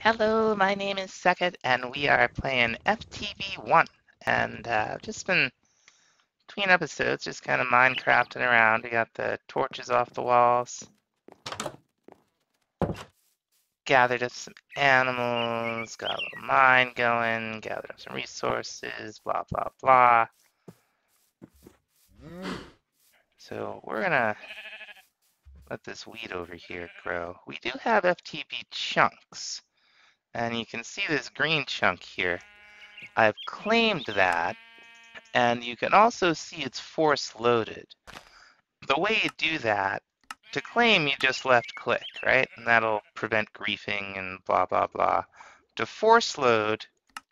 Hello, my name is Sekit, and we are playing FTB One. And just been between episodes, just kind of Minecrafting around. We got the torches off the walls, gathered up some animals, got a little mine going, gathered up some resources, blah blah blah. So we're gonna let this wheat over here grow. We do have FTB chunks, and you can see this green chunk here. I've claimed that. And you can also see it's force loaded. The way you do that, to claim you just left click, right? And that'll prevent griefing and blah, blah, blah. To force load,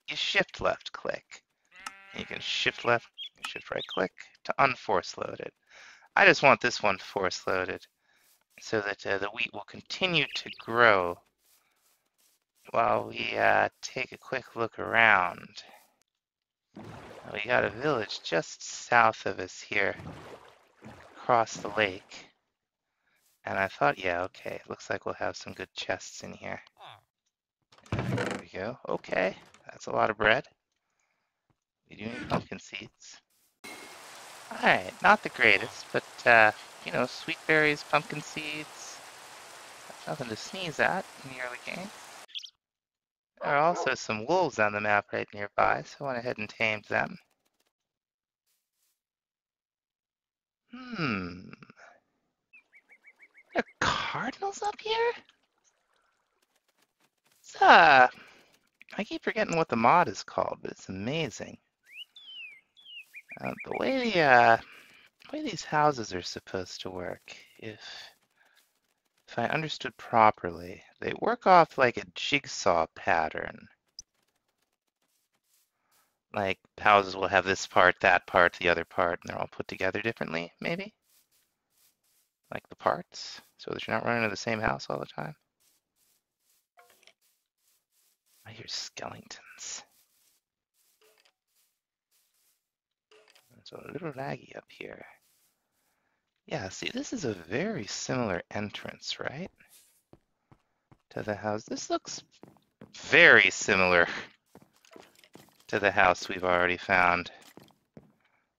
you shift left click. You can shift left, shift right click to unforce load it. I just want this one force loaded so that the wheat will continue to grow while we take a quick look around. We got a village just south of us here, across the lake. And I thought, yeah, okay, looks like we'll have some good chests in here. There we go. Okay, that's a lot of bread. We do need pumpkin seeds. Alright, not the greatest, but, you know, sweet berries, pumpkin seeds, that's nothing to sneeze at in the early game. There are also some wolves on the map right nearby, so I went ahead and tamed them. There are cardinals up here? It's, I keep forgetting what the mod is called, but it's amazing. The way these houses are supposed to work, if I understood properly, they work off like a jigsaw pattern. Like houses will have this part, the other part, and they're all put together differently, maybe? Like the parts, so that you're not running into the same house all the time. I hear skeletons. It's a little laggy up here. Yeah, see, this is a very similar entrance, right? To the house. This looks very similar to the house we've already found.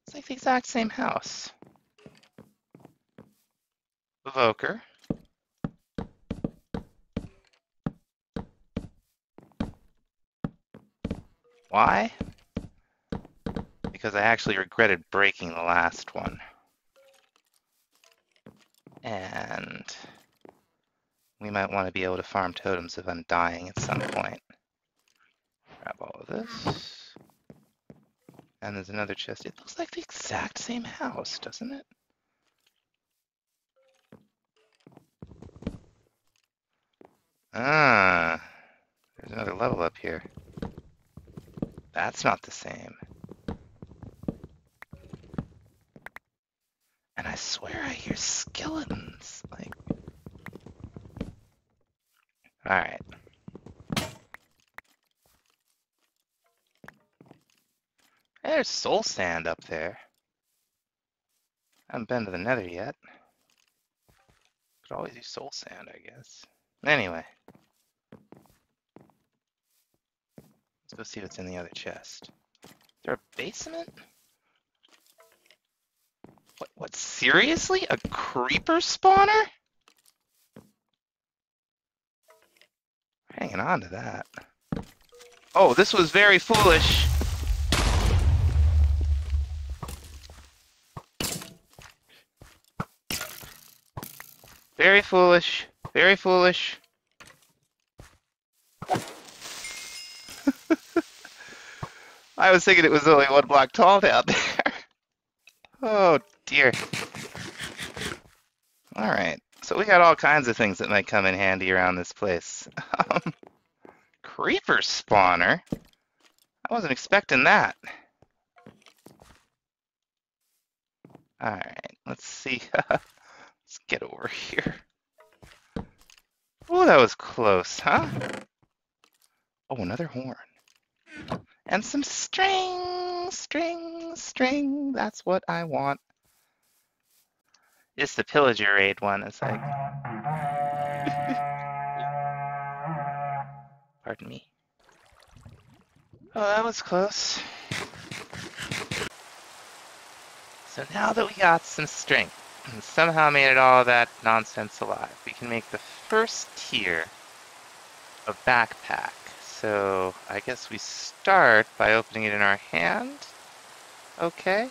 It's like the exact same house. Evoker. Why? Because I actually regretted breaking the last one. And we might want to be able to farm totems of undying at some point. Grab all of this. And there's another chest. It looks like the exact same house, doesn't it? Ah, there's another level up here. That's not the same. And I swear I hear skeletons. Like, all right. There's soul sand up there. I haven't been to the nether yet. Could always use soul sand, I guess. Anyway. Let's go see what's in the other chest. Is there a basement? What, seriously? A creeper spawner? Hanging on to that. Oh, this was very foolish. Very foolish. Very foolish. I was thinking it was only 1 block tall down there. Oh dear. Alright, so we got all kinds of things that might come in handy around this place. Creeper spawner? I wasn't expecting that. Alright, let's see. Let's get over here. Oh, that was close, huh? Oh, another horn. And some string, string, string. That's what I want. It's the pillager raid one. It's like... Pardon me. Oh, that was close. So now that we got some strength and somehow made it all that nonsense alive, we can make the first tier of backpack. So I guess we start by opening it in our hand. Okay.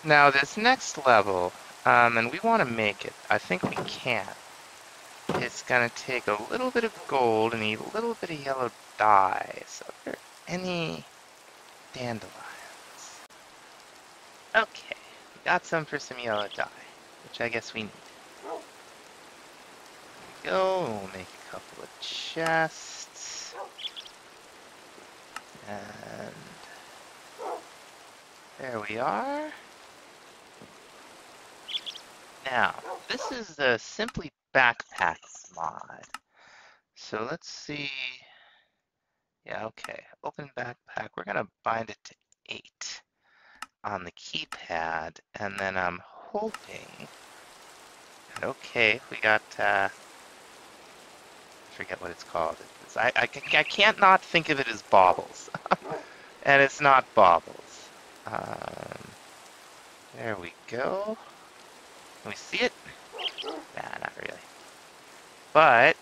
Now this next level, and we want to make it. I think we can. It's going to take a little bit of gold and a little bit of yellow dye. So are there any dandelions? Okay, we got some for some yellow dye, which I guess we need. There we go, we'll make a couple of chests. And there we are. Now, this is the Simply Backpack mod. So let's see. Yeah, okay. Open backpack. We're going to bind it to 8 on the keypad. And then I'm hoping. Okay, we got. I forget what it's called. I can't not think of it as baubles. And it's not baubles. There we go. Can we see it? Nah, not really. But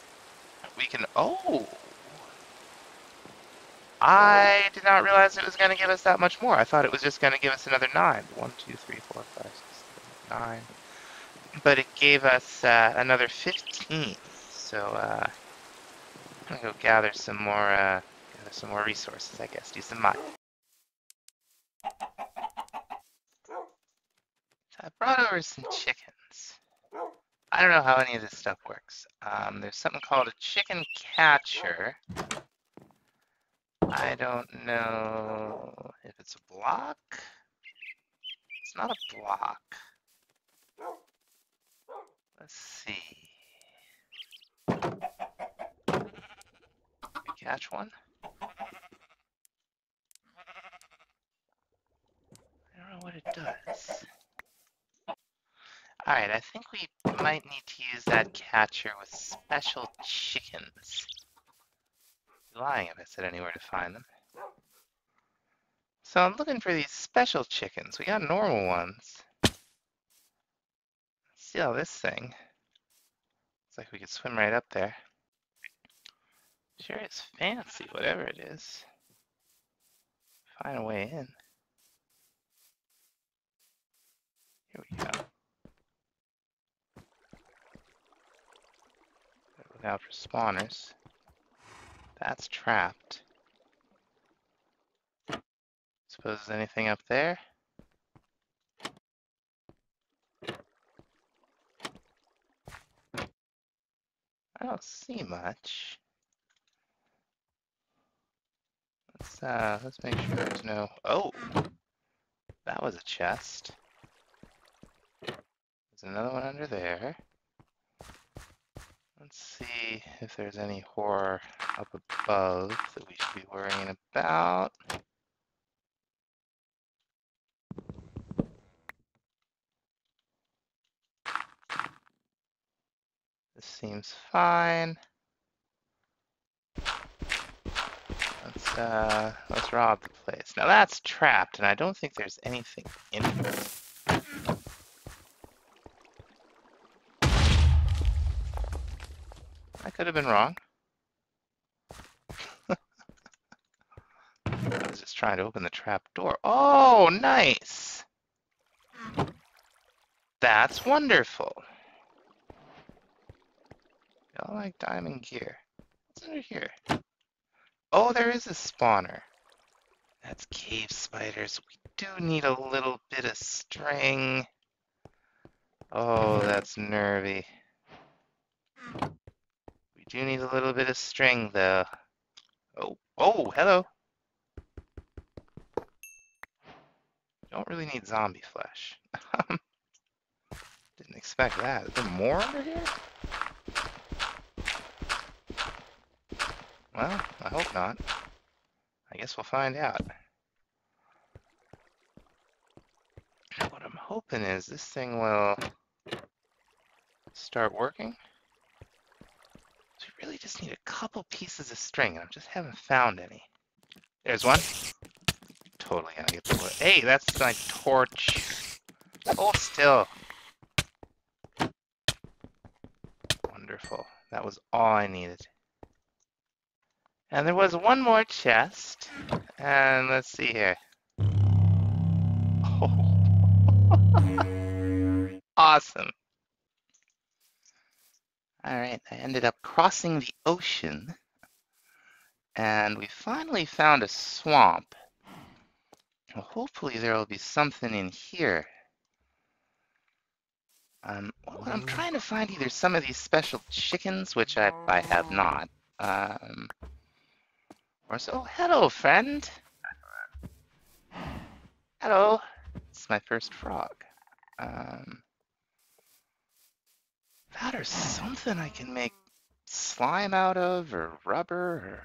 we can. Oh! I did not realize it was going to give us that much more. I thought it was just going to give us another 9. 1, 2, 3, 4, 5, 6, 7, 8, 9. But it gave us another 15. So I'm going to go gather some more resources, I guess. Do some mining. So I brought over some chickens. I don't know how any of this stuff works. There's something called a chicken catcher. I don't know if it's a block. It's not a block. Let's see. Can we catch one? I don't know what it does. Alright, I think we might need to use that catcher with special chickens. I'd be lying if I said anywhere to find them. So I'm looking for these special chickens. We got normal ones. Let's see how this thing. Looks like we could swim right up there. Sure is fancy, whatever it is. Find a way in. Here we go. Look out for spawners. That's trapped. Suppose there's anything up there? I don't see much. Let's make sure there's no. Oh, that was a chest. There's another one under there. Let's see if there's any horror up above that we should be worrying about. This seems fine. Let's rob the place. Now that's trapped, and I don't think there's anything in it. I could have been wrong. I was just trying to open the trap door. Oh, nice! That's wonderful. Y'all like diamond gear. What's under here? Oh, there is a spawner. That's cave spiders. We do need a little bit of string. Oh, that's nervy. We do need a little bit of string, though. Oh, hello. Don't really need zombie flesh. Didn't expect that. Is there more under here? Well, I hope not. I guess we'll find out. What I'm hoping is this thing will start working. We really just need a couple pieces of string, and I just haven't found any. There's one. Totally gonna get the wood. Hey, that's my torch. Hold still. Wonderful. That was all I needed. And there was one more chest. And let's see here. Oh. Awesome. Alright, I ended up crossing the ocean. And we finally found a swamp. Well, hopefully there will be something in here. Well, I'm trying to find either some of these special chickens, which I have not. Or so. Oh, hello, friend. Hello. It's my first frog. That or something I can make slime out of, or rubber,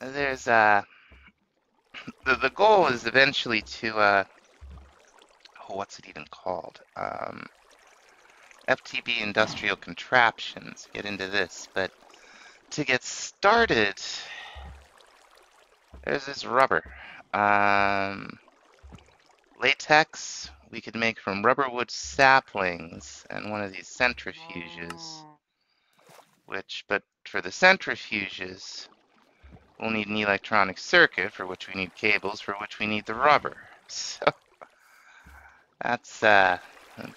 or... There's, the goal is eventually to, oh, what's it even called? FTB Industrial Contraptions. Get into this, but to get started, there's this rubber. Latex we could make from rubberwood saplings and one of these centrifuges. But for the centrifuges, we'll need an electronic circuit, for which we need cables, for which we need the rubber. So that's a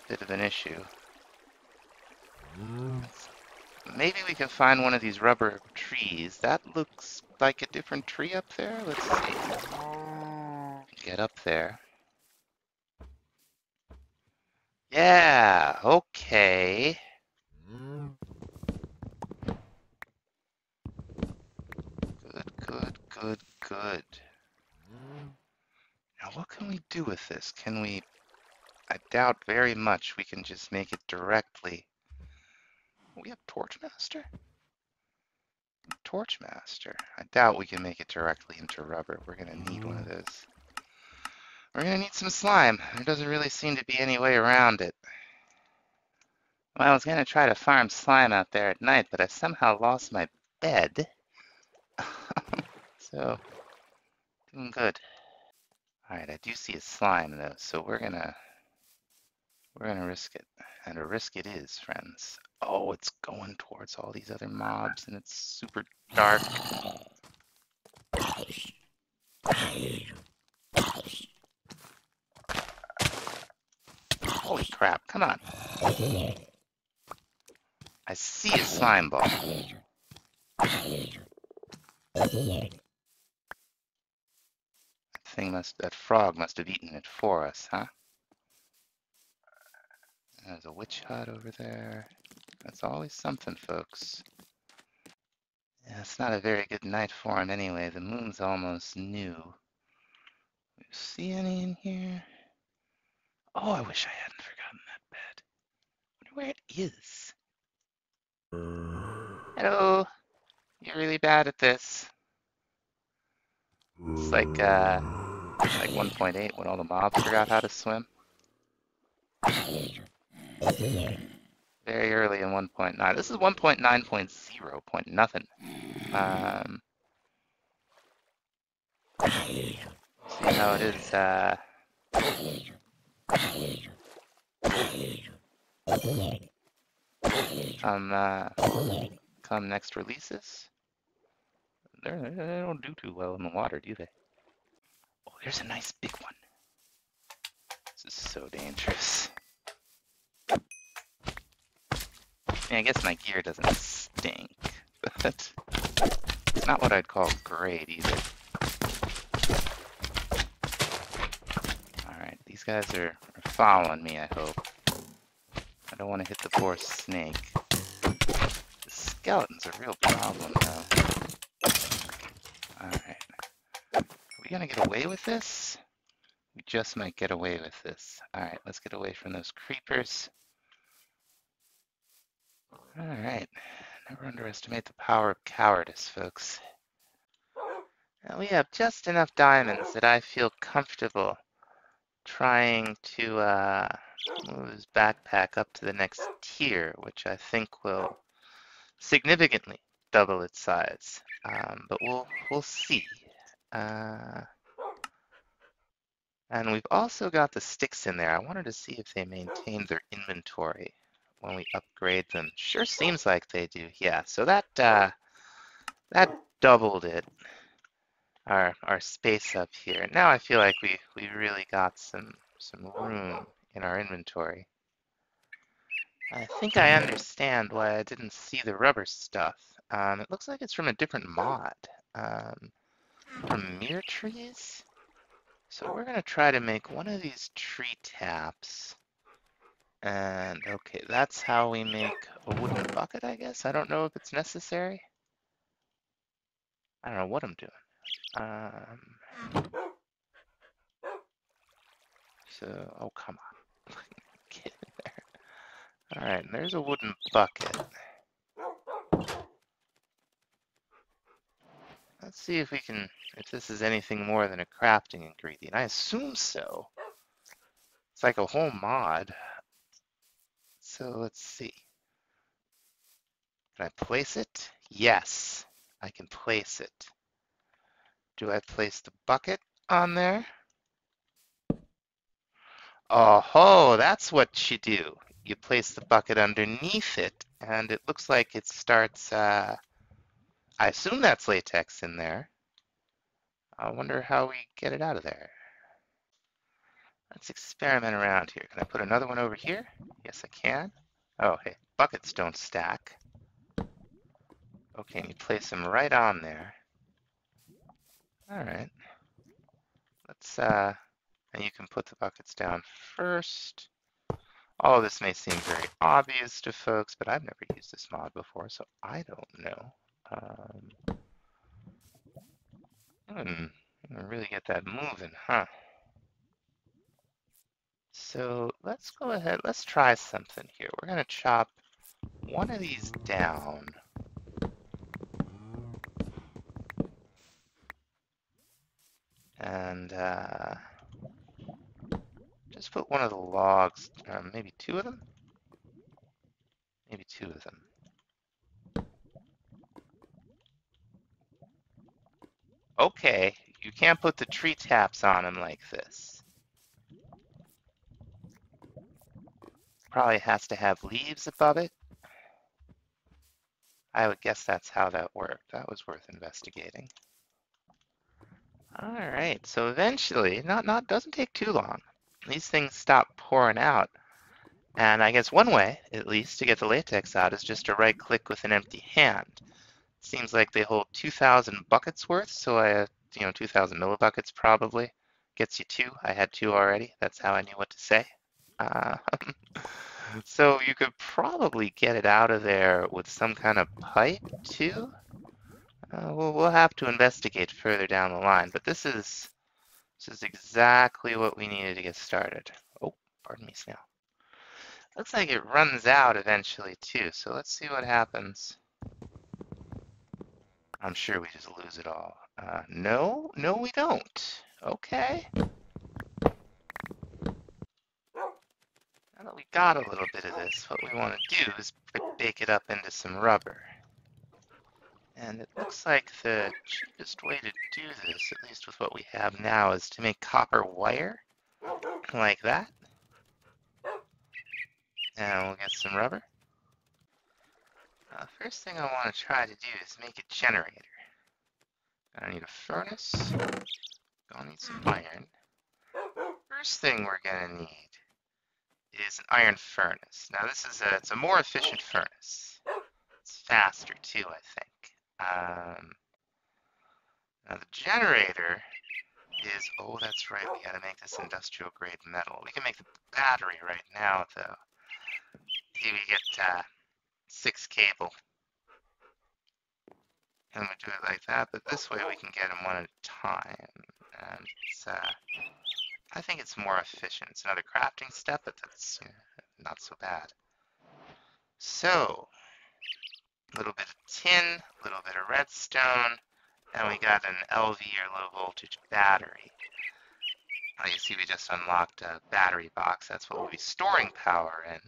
bit of an issue. Maybe we can find one of these rubber trees. That looks like a different tree up there. Let's see. Get up there. Yeah, okay. Good. Now what can we do with this? Can we... I doubt very much we can just make it directly. We have Torchmaster? Torchmaster. I doubt we can make it directly into rubber. We're gonna need one of those. We're gonna need some slime. There doesn't really seem to be any way around it. Well, I was gonna try to farm slime out there at night, but I somehow lost my bed. So, doing good. Alright, I do see a slime though, so we're gonna risk it. And a risk it is, friends. Oh, it's going towards all these other mobs, and it's super dark. Holy crap, come on. I see a slime ball. That frog must have eaten it for us, huh? There's a witch hut over there. That's always something, folks. Yeah, it's not a very good night for him anyway. The moon's almost new. You see any in here? Oh, I wish I hadn't forgotten that bed. I wonder where it is. Hello. You're really bad at this. It's like 1.8 when all the mobs forgot how to swim. Very early in 1.9. This is 1.9.0 point nothing. See how it is, come next releases. They don't do too well in the water, do they? Oh, here's a nice big one. This is so dangerous. I guess my gear doesn't stink, but it's not what I'd call great either. Alright, these guys are following me, I hope. I don't want to hit the poor snake. The skeleton's a real problem, though. Alright. Are we gonna get away with this? We just might get away with this. Alright, let's get away from those creepers. Alright. Never underestimate the power of cowardice, folks. Now, we have just enough diamonds that I feel comfortable trying to move his backpack up to the next tier, which I think will significantly double its size. But we'll see. Uh, and we've also got the sticks in there. I wanted to see if they maintained their inventory when we upgrade them. Sure seems like they do. Yeah, so that doubled it, our space up here. Now I feel like we really got some room in our inventory. I think I understand why I didn't see the rubber stuff. It looks like it's from a different mod, from mere trees. So we're gonna try to make one of these tree taps. And okay, that's how we make a wooden bucket, I guess. I don't know if it's necessary. I don't know what I'm doing. So, oh, come on. Get in there. All right, and there's a wooden bucket. Let's see if this is anything more than a crafting ingredient. I assume so. It's like a whole mod. So let's see. Can I place it? Yes, I can place it. Do I place the bucket on there? Oh, that's what you do. You place the bucket underneath it, and it looks like it starts, I assume that's latex in there. I wonder how we get it out of there. Let's experiment around here. Can I put another one over here? Yes, I can. Oh, hey, buckets don't stack. Okay, and you place them right on there. All right. Let's, and you can put the buckets down first. All of this may seem very obvious to folks, but I've never used this mod before, so I don't know. Really get that moving, huh? So let's go ahead, let's try something here. We're gonna chop one of these down. And just put one of the logs, maybe two of them? Maybe two of them. Okay, you can't put the tree taps on them like this. Probably has to have leaves above it. I would guess that's how that worked. That was worth investigating. All right, so eventually, doesn't take too long. These things stop pouring out. And I guess one way, at least, to get the latex out is just to right-click with an empty hand. Seems like they hold 2,000 buckets worth, so 2,000 millibuckets probably gets you two. I had two already. That's how I knew what to say. So you could probably get it out of there with some kind of pipe too. We'll have to investigate further down the line, but this is exactly what we needed to get started. Oh, pardon me, snail. Looks like it runs out eventually too, so let's see what happens. I'm sure we just lose it all. No, we don't. Okay. Now that we got a little bit of this, what we want to do is bake it up into some rubber. And it looks like the cheapest way to do this, at least with what we have now, is to make copper wire, like that. And we'll get some rubber. First thing I want to try to do is make a generator. I need a furnace. Gonna need some iron. First thing we're gonna need is an iron furnace. Now this is it's a more efficient furnace. It's faster too, I think. Now the generator is, oh, that's right, we gotta make this industrial grade metal. We can make the battery right now though. Here we get 6 cable. And we do it like that, but this way we can get them one at a time. And it's, I think it's more efficient. It's another crafting step, but that's not so bad. So, a little bit of tin, a little bit of redstone, and we got an LV or low voltage battery. You see we just unlocked a battery box. That's what we'll be storing power in.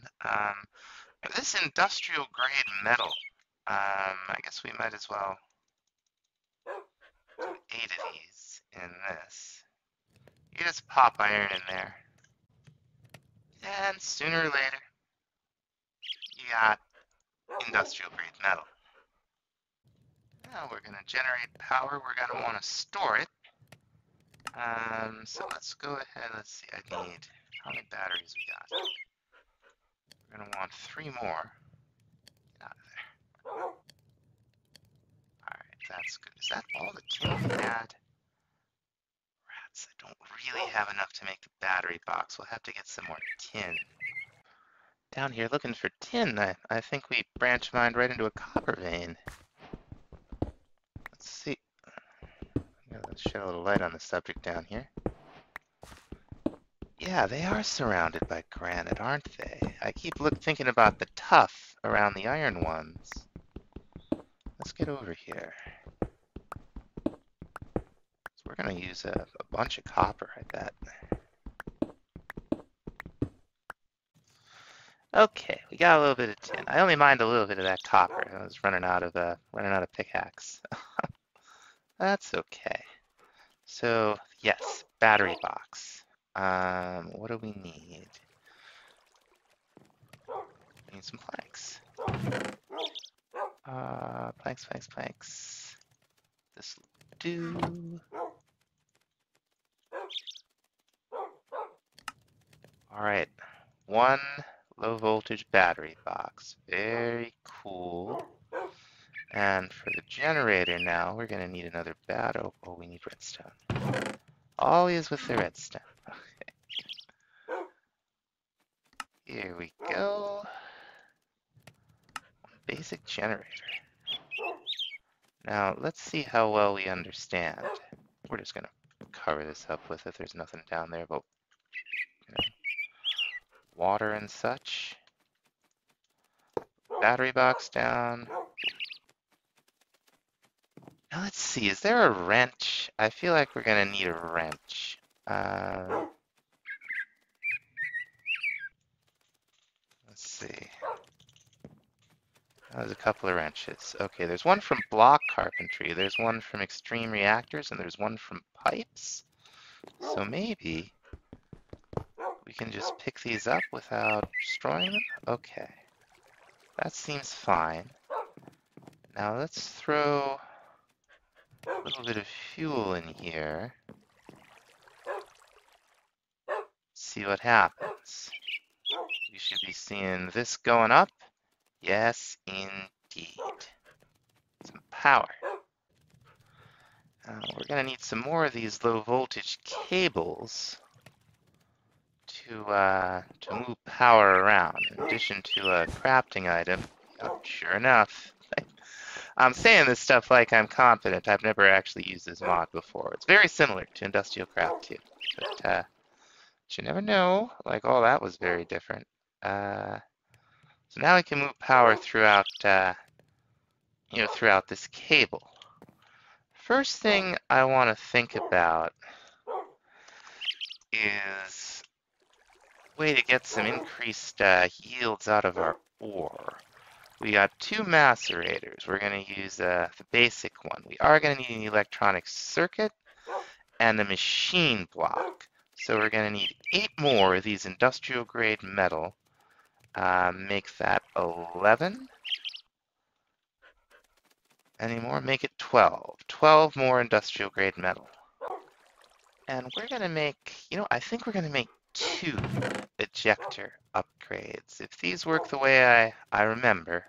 This industrial grade metal I guess we might as well do 8 of these in this. You just pop iron in there. And sooner or later, you got industrial grade metal. Now we're going to generate power. We're going to want to store it. So let's go ahead. Let's see. I need, how many batteries we got? We're going to want 3 more. Get out of there. Alright, that's good. Is that all the tin we had? Rats, I don't really have enough to make the battery box. We'll have to get some more tin. Down here looking for tin. I think we branch mined right into a copper vein. Let's see. Let's shed a little light on the subject down here. Yeah, they are surrounded by granite, aren't they? I keep thinking about the tuff around the iron ones. Let's get over here. So we're going to use a bunch of copper, I bet. Okay, we got a little bit of tin. I only mined a little bit of that copper. I was running out of pickaxe. That's okay. So yes, battery box. What do we need? We need some planks. Planks. This will do. All right, 1 low voltage battery box. Very cool. And for the generator now, we're going to need another battery. Oh, we need redstone. Always with the redstone. Okay. Here we go. Basic generator. Now, let's see how well we understand. We're just going to cover this up with it. There's nothing down there but water and such. Battery box down. Now let's see, is there a wrench? I feel like we're going to need a wrench. Let's see. There's a couple of wrenches. Okay, there's one from block carpentry, there's one from extreme reactors, and there's one from pipes. So maybe we can just pick these up without destroying them? Okay. That seems fine. Now let's throw a little bit of fuel in here. See what happens. You should be seeing this going up. Yes, indeed. Some power. We're going to need some more of these low voltage cables to move power around, in addition to a crafting item. Yep, sure enough. I'm saying this stuff like I'm confident. I've never actually used this mod before. It's very similar to Industrial Craft 2, but you never know. Like, oh, that was very different. So now we can move power throughout, throughout this cable. First thing I want to think about is a way to get some increased yields out of our ore. We got 2 macerators. We're going to use the basic one. We are going to need an electronic circuit and a machine block. So we're going to need 8 more of these industrial grade metal. Make that 11. Any more? Make it 12. 12 more industrial grade metal. And we're going to make, I think we're going to make 2 ejector upgrades. If these work the way I remember,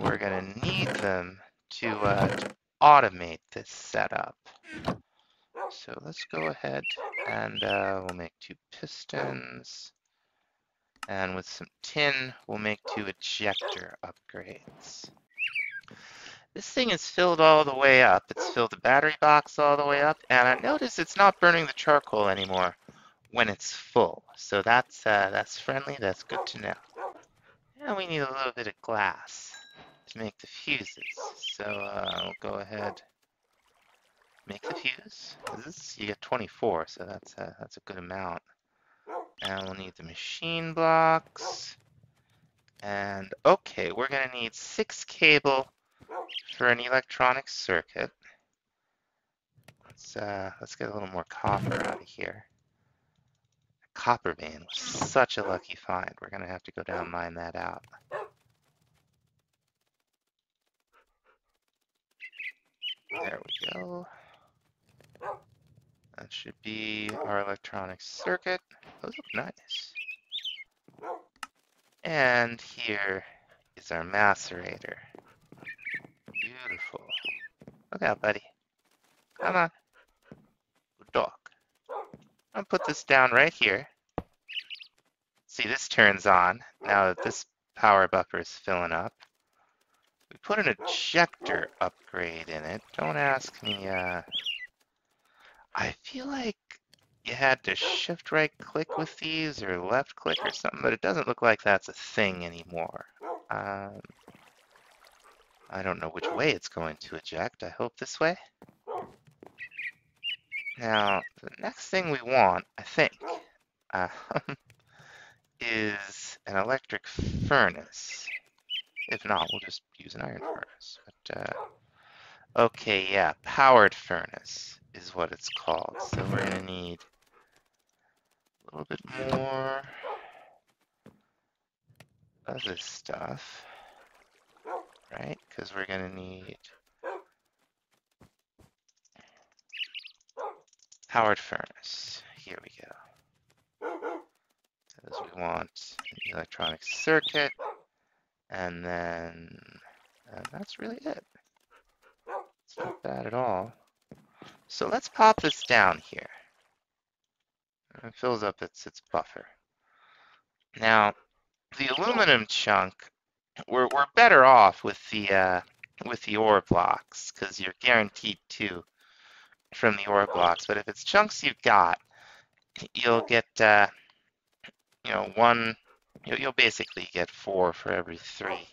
we're going to need them to automate this setup. So let's go ahead and we'll make 2 pistons. And with some tin, we'll make 2 ejector upgrades. This thing is filled all the way up. It's filled the battery box all the way up, and I notice it's not burning the charcoal anymore when it's full. So that's friendly. That's good to know. And we need a little bit of glass to make the fuses. So we'll go ahead, make the fuse. You get 24, so that's a good amount. And we'll need the machine blocks. And okay, we're going to need 6 cable for an electronic circuit. Let's get a little more copper out of here. Copper vein was such a lucky find. We're going to have to go down and mine that out. There we go. That should be our electronic circuit. Those look nice. And here is our macerator. Beautiful. Look out, buddy. Come on. Good dog. I'll put this down right here. See, this turns on now that this power buffer is filling up. We put an ejector upgrade in it. Don't ask me, I feel like you had to shift right click with these or left click or something, but it doesn't look like that's a thing anymore. I don't know which way it's going to eject. I hope this way. Now, the next thing we want, I think, is an electric furnace. If not, we'll just use an iron furnace. But, okay, yeah, powered furnace is what it's called. So we're going to need a little bit more of this stuff, right? Because we're going to need powered furnace. Here we go. Because we want an electronic circuit, and then that's really it. It's not bad at all. So let's pop this down here. It fills up its buffer. Now, the aluminum chunk, we're better off with the ore blocks because you're guaranteed 2 from the ore blocks. But if it's chunks you've got, you'll get you know, 1. You'll basically get 4 for every 3.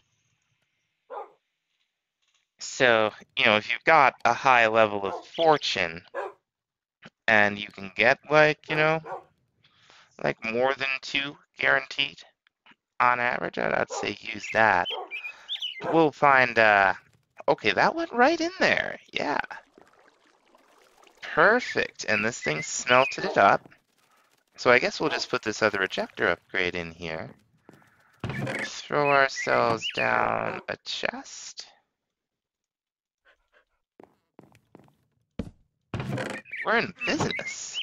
So, you know, if you've got a high level of fortune and you can get like, you know, like more than 2 guaranteed on average, I'd say use that. We'll find, okay, that went right in there. Yeah. Perfect. And this thing smelted it up. So I guess we'll just put this other ejector upgrade in here. Throw ourselves down a chest. We're in business.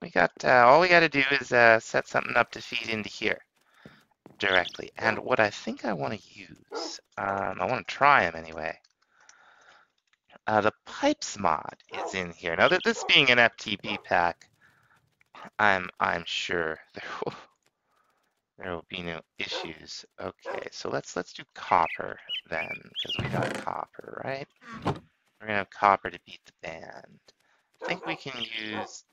We got, all we got to do is set something up to feed into here directly. And what I think I want to use, I want to try them anyway. The pipes mod is in here. Now, this being an FTB pack, I'm sure there will be no issues. Okay, so let's do copper then, because we got copper, right? We're gonna have copper to beat the band. I think we can use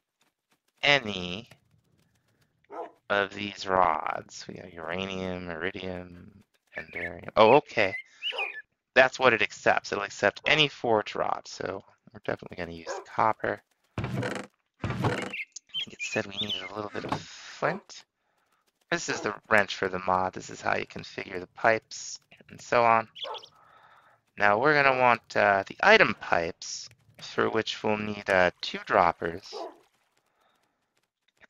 any of these rods. We got uranium, iridium, and barium. Oh, okay. That's what it accepts. It'll accept any forge rod. So we're definitely going to use the copper. I think it said we needed a little bit of flint. This is the wrench for the mod. This is how you configure the pipes and so on. Now we're going to want the item pipes, for which we'll need 2 droppers,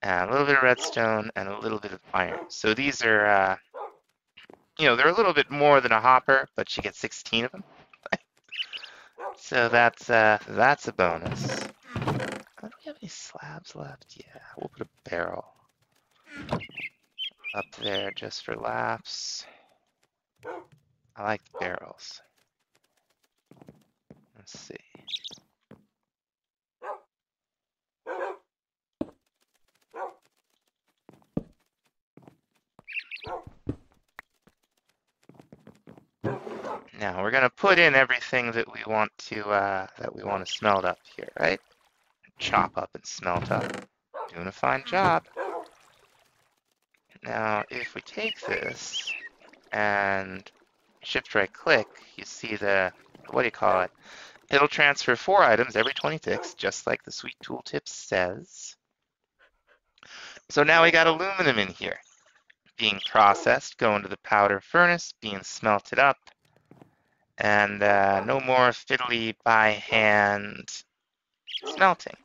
and a little bit of redstone, and a little bit of iron. So these are, you know, they're a little bit more than a hopper, but you get 16 of them. So that's a bonus. Do we have any slabs left? Yeah, we'll put a barrel up there just for laughs. I like the barrels. Let's see. Now we're gonna put in everything that we want to smelt up here, right? Chop up and smelt up. Doing a fine job. Now, if we take this and shift right click, you see the, what do you call it? It'll transfer 4 items every 20 ticks, just like the sweet tooltip says. So now we got aluminum in here. being processed, going to the powder furnace, being smelted up, and no more fiddly by hand smelting.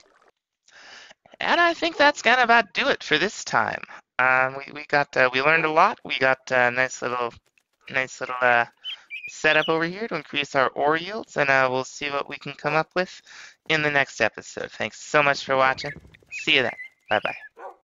And I think that's gonna about do it for this time. We learned a lot. We got a nice little setup over here to increase our ore yields, and we'll see what we can come up with in the next episode. Thanks so much for watching. See you then. Bye bye.